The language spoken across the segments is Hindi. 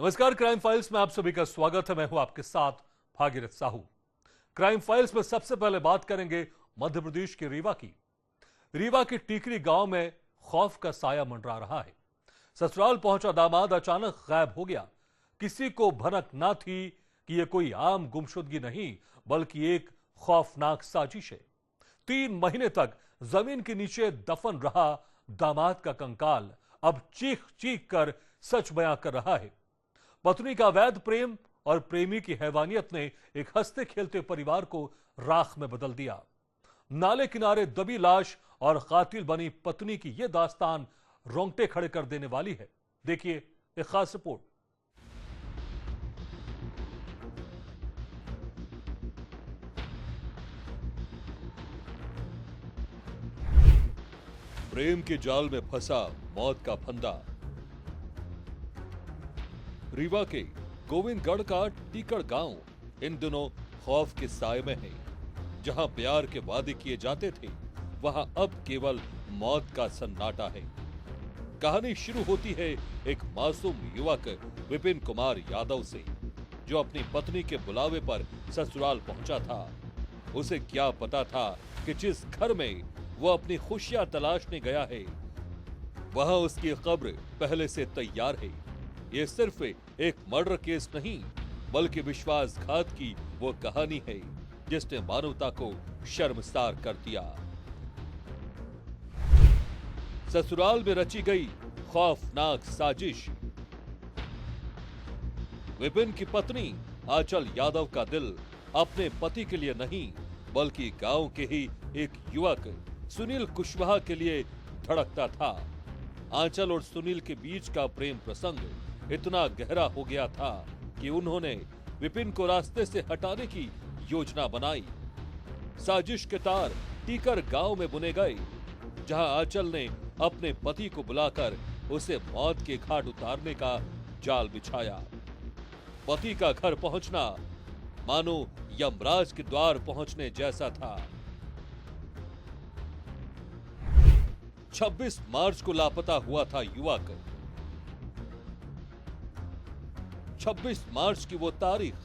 नमस्कार, क्राइम फाइल्स में आप सभी का स्वागत है। मैं हूं आपके साथ भागीरथ साहू। क्राइम फाइल्स में सबसे पहले बात करेंगे मध्य प्रदेश के रीवा की। रीवा के टीकरी गांव में खौफ का साया मंडरा रहा है। ससुराल पहुंचा दामाद अचानक गायब हो गया। किसी को भनक ना थी कि यह कोई आम गुमशुदगी नहीं बल्कि एक खौफनाक साजिश है। 3 महीने तक जमीन के नीचे दफन रहा दामाद का कंकाल अब चीख चीख कर सच बयां कर रहा है। पत्नी का अवैध प्रेम और प्रेमी की हैवानियत ने एक हंसते खेलते परिवार को राख में बदल दिया। नाले किनारे दबी लाश और कातिल बनी पत्नी की यह दास्तान रोंगटे खड़े कर देने वाली है। देखिए एक खास रिपोर्ट। प्रेम के जाल में फंसा मौत का फंदा। रीवा के गोविंदगढ़ का टीकड़ गांव इन दिनों खौफ के साए में है। जहां प्यार के वादे किए जाते थे वहां अब केवल मौत का सन्नाटा है। कहानी शुरू होती है एक मासूम युवक विपिन कुमार यादव से, जो अपनी पत्नी के बुलावे पर ससुराल पहुंचा था। उसे क्या पता था कि जिस घर में वो अपनी खुशियां तलाशने गया है वहां उसकी कब्र पहले से तैयार है। ये सिर्फ एक मर्डर केस नहीं बल्कि विश्वासघात की वो कहानी है जिसने मानवता को शर्मसार कर दिया। ससुराल में रची गई खौफनाक साजिश। विपिन की पत्नी आंचल यादव का दिल अपने पति के लिए नहीं बल्कि गांव के ही एक युवक सुनील कुशवाहा के लिए धड़कता था। आंचल और सुनील के बीच का प्रेम प्रसंग इतना गहरा हो गया था कि उन्होंने विपिन को रास्ते से हटाने की योजना बनाई। साजिश के तार टीकर गांव में बुने गए, जहां आंचल ने अपने पति को बुलाकर उसे मौत के घाट उतारने का जाल बिछाया। पति का घर पहुंचना मानो यमराज के द्वार पहुंचने जैसा था। 26 मार्च को लापता हुआ था युवक। 26 मार्च की वो तारीख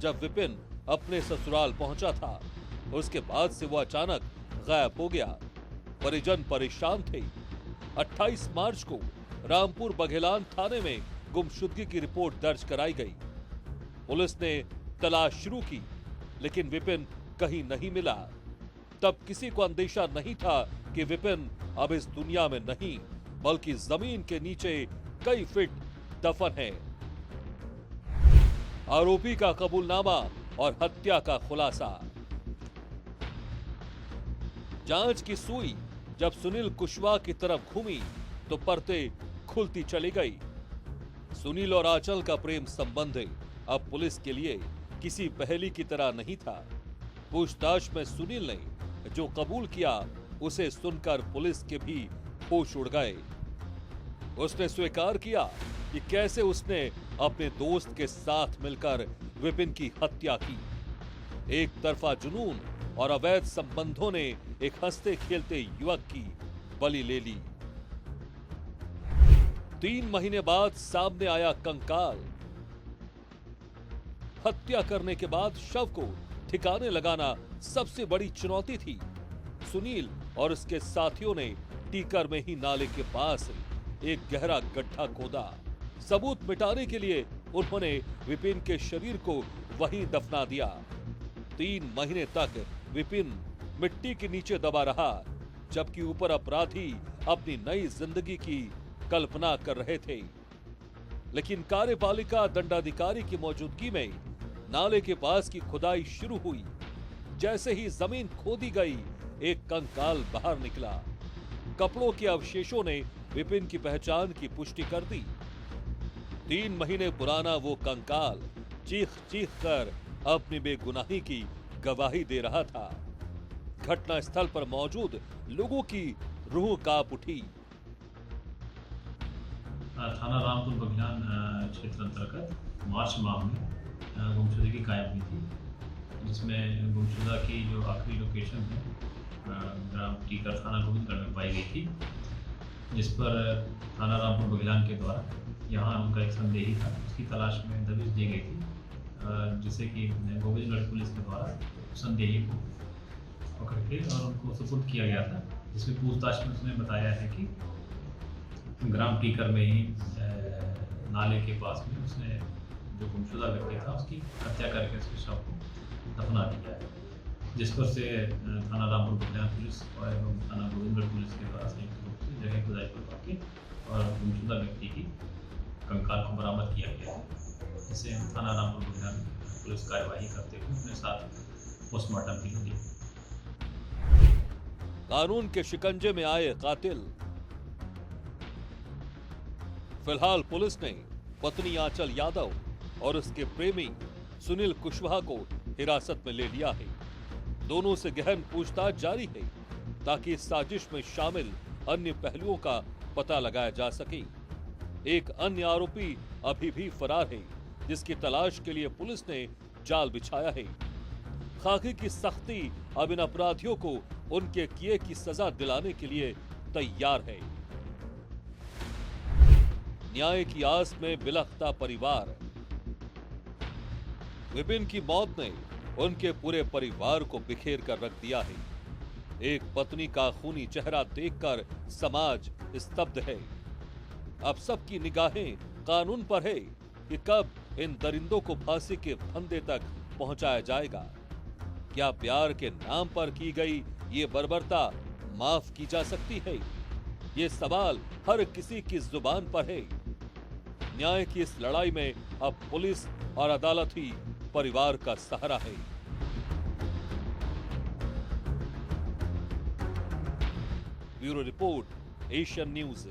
जब विपिन अपने ससुराल पहुंचा था। उसके बाद से वो अचानक गायब हो गया। परिजन परेशान थे। 28 मार्च को रामपुर बघेलान थाने में गुमशुदगी की रिपोर्ट दर्ज कराई गई। पुलिस ने तलाश शुरू की लेकिन विपिन कहीं नहीं मिला। तब किसी को अंदेशा नहीं था कि विपिन अब इस दुनिया में नहीं बल्कि जमीन के नीचे कई फीट दफन है। आरोपी का कबूलनामा और हत्या का खुलासा। जांच की सुई जब सुनील कुशवाहा की तरफ घूमी तो परतें खुलती चली गई। सुनील और आंचल का प्रेम संबंध अब पुलिस के लिए किसी पहेली की तरह नहीं था। पूछताछ में सुनील ने जो कबूल किया उसे सुनकर पुलिस के भी होश उड़ गए। उसने स्वीकार किया कि कैसे उसने अपने दोस्त के साथ मिलकर विपिन की हत्या की। एक तरफा जुनून और अवैध संबंधों ने एक हंसते खेलते युवक की बलि ले ली। 3 महीने बाद सामने आया कंकाल। हत्या करने के बाद शव को ठिकाने लगाना सबसे बड़ी चुनौती थी। सुनील और उसके साथियों ने टीकर में ही नाले के पास एक गहरा गड्ढा खोदा। सबूत मिटाने के लिए उन्होंने विपिन के शरीर को वहीं दफना दिया। 3 महीने तक विपिन मिट्टी के नीचे दबा रहा जबकि ऊपर अपराधी अपनी नई जिंदगी की कल्पना कर रहे थे। लेकिन कार्यपालिका दंडाधिकारी की मौजूदगी में नाले के पास की खुदाई शुरू हुई। जैसे ही जमीन खोदी गई एक कंकाल बाहर निकला। कपड़ों के अवशेषों ने विपिन की पहचान की पुष्टि कर दी। 3 महीने पुराना वो कंकाल चीख चीख कर अपनी बेगुनाही की गवाही दे रहा था। घटना स्थल पर मौजूद लोगों की रूह कांप उठी। थाना रामपुर बघेलान क्षेत्र अंतर्गत मार्च माह में गुमशुदगी कायम हुई थी, जिसमें गुमशुदा की जो आखिरी लोकेशन है ग्राम टीकर थाना गोविंदगढ़ में पाई गई थी। जिस पर थाना रामपुर बघेलान के द्वारा यहाँ उनका एक संदेही था, उसकी तलाश में दबिश दी गई थी, जिसे कि गोविंदगढ़ पुलिस के द्वारा संदेही को पकड़ के और उनको सुपुर्द किया गया था, जिसमें पूछताछ में उसने बताया है कि ग्राम टीकर में ही नाले के पास में उसने जो गुमशुदा व्यक्ति था उसकी हत्या करके उसके शव को दफना दिया है, जिस पर से थाना रामपुर बघेलान पुलिस और एवं थाना गोविंदगढ़ पुलिस के द्वारा संयुक्त रूप से जगह खुदाई करवा के और गुमशुदा व्यक्ति की कंकाल को बरामद किया गया है, जिसे थाना रामपुर बघेलान पुलिस कार्यवाही करते हुए अपने साथ पोस्टमार्टम के लिए ली। कानून के शिकंजे में आए कातिल। फिलहाल पुलिस ने पत्नी आंचल यादव और उसके प्रेमी सुनील कुशवाहा को हिरासत में ले लिया है। दोनों से गहन पूछताछ जारी है ताकि इस साजिश में शामिल अन्य पहलुओं का पता लगाया जा सके। एक अन्य आरोपी अभी भी फरार है, जिसकी तलाश के लिए पुलिस ने जाल बिछाया है। खाकी की सख्ती अब इन अपराधियों को उनके किए की सजा दिलाने के लिए तैयार है। न्याय की आस में बिलखता परिवार। विपिन की मौत ने उनके पूरे परिवार को बिखेर कर रख दिया है। एक पत्नी का खूनी चेहरा देखकर समाज स्तब्ध है। अब सबकी निगाहें कानून पर है कि कब इन दरिंदों को फांसी के फंदे तक पहुंचाया जाएगा। क्या प्यार के नाम पर की गई ये बर्बरता माफ की जा सकती है? ये सवाल हर किसी की जुबान पर है। न्याय की इस लड़ाई में अब पुलिस और अदालत ही परिवार का सहारा है। Bureau report, Asian news.